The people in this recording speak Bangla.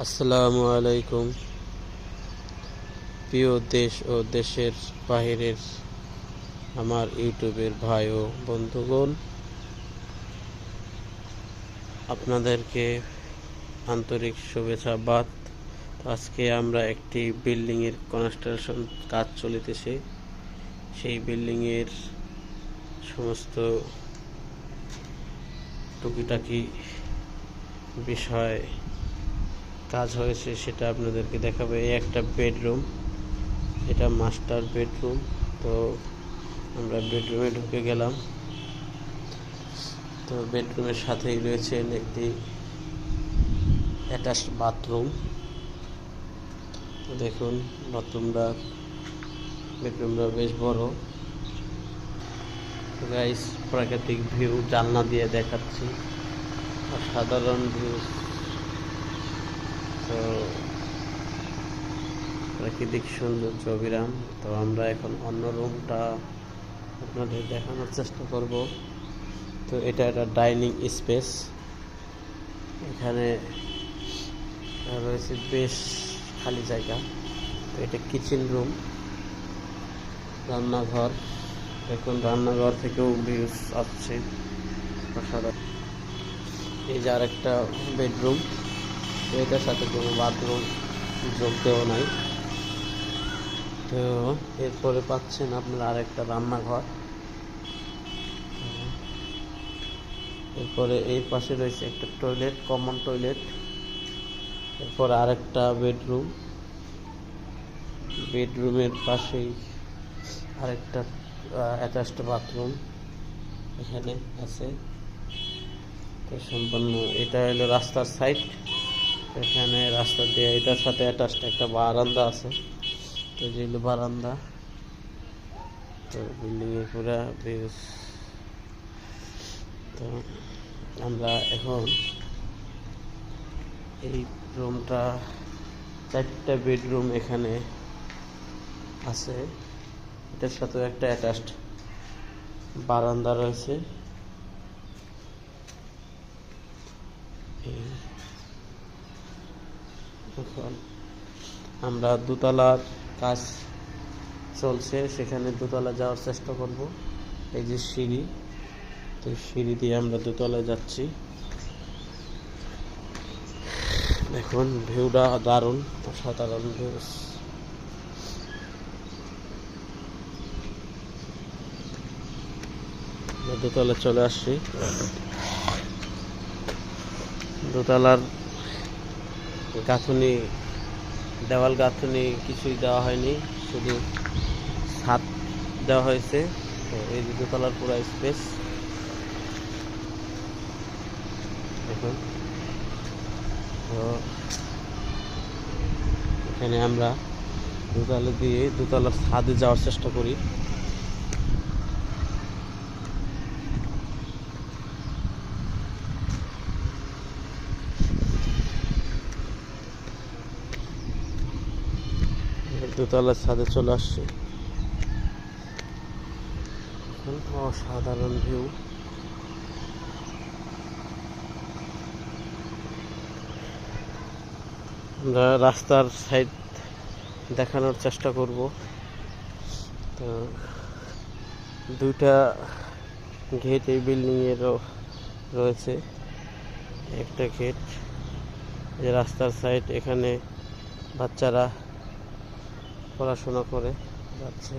আসসালামু আলাইকুম। প্রিয় দেশ ও দেশের বাহিরের আমার ইউটিউবের ভাই ও বন্ধুগণ, আপনাদেরকে আন্তরিক শুভেচ্ছাবাদ। আজকে আমরা একটি বিল্ডিংয়ের কনস্ট্রাকশন কাজ চলিতেছে। সেই বিল্ডিংয়ের সমস্ত টুকিটাকি বিষয় কাজ হয়েছে সেটা আপনাদেরকে দেখাবো। এই একটা বেডরুম, এটা মাস্টার বেডরুম। তো আমরা বেডরুমে ঢুকে গেলাম। তো বেডরুমের সাথেই রয়েছে একটি অ্যাটাচড বাথরুম। দেখুন বেডরুমটা বেশ বড়। গাইস, প্রাকৃতিক ভিউ জানলা দিয়ে দেখাচ্ছি, অসাধারণ ভিউ। তো প্রাকৃতিক সৌন্দর্য অবিরাম। তো আমরা এখন অন্য রুমটা আপনাদের দেখানোর চেষ্টা করব। তো এটা একটা ডাইনিং স্পেস, এখানে রয়েছে বেশ খালি জায়গা। তো এটা কিচেন রুম, রান্নাঘর। দেখুন রান্নাঘর থেকেও ভিউজ আসছে অসাধারণ। এই যে আরেকটা বেডরুম, এটার সাথে কোনো বাথরুম যোগ দেওয়া নাই। তো এরপরে পাচ্ছেন আপনার আরেকটা রান্নাঘর। এরপরে এই পাশে রয়েছে একটা টয়লেট, কমন টয়লেট। এরপরে আরেকটা বেডরুমের পাশেই আরেকটা অ্যাটাচড বাথরুম এখানে আছে। তো সম্পূর্ণ এটা হলো রাস্তার সাইড। এখানে রাস্তা দিয়ে এটার সাথে অ্যাটাচড একটা বারান্দা আছে। তো যেগুলো বারান্দা, তো বিল্ডিংয়ের পুরা ভিউজ। তো আমরা এখন এই রুমটা, 4টা বেডরুম এখানে আছে। এটার সাথেও একটা অ্যাটাচড বারান্দা রয়েছে। এখন আমরা দোতলার কাজ চলছে, সেখানে দোতলা যাওয়ার চেষ্টা করব। এই যে সিঁড়ি, তো সিঁড়ি দিয়ে আমরা দোতলায় যাচ্ছি। দেখুন ভিউটা দারুণ, অসাধারণ ভিউ। দোতলায় চলে আসছি। দোতলার গাঁথুনি, দেওয়াল গাঁথুনি কিছুই দেওয়া হয়নি, শুধু ছাদ দেওয়া হয়েছে। তো এই যে দোতলার পুরো স্পেস দেখুন। তো এখানে আমরা দোতলার ছাদে যাওয়ার চেষ্টা করি। দোতলার ছাদে চলে আসছি। অসাধারণ ভিউ। আমরা রাস্তার সাইড দেখানোর চেষ্টা করব। তো 2টা গেট এই বিল্ডিংয়ের রয়েছে। একটা গেট যে রাস্তার সাইড, এখানে বাচ্চারা পড়াশোনা করে যাচ্ছে।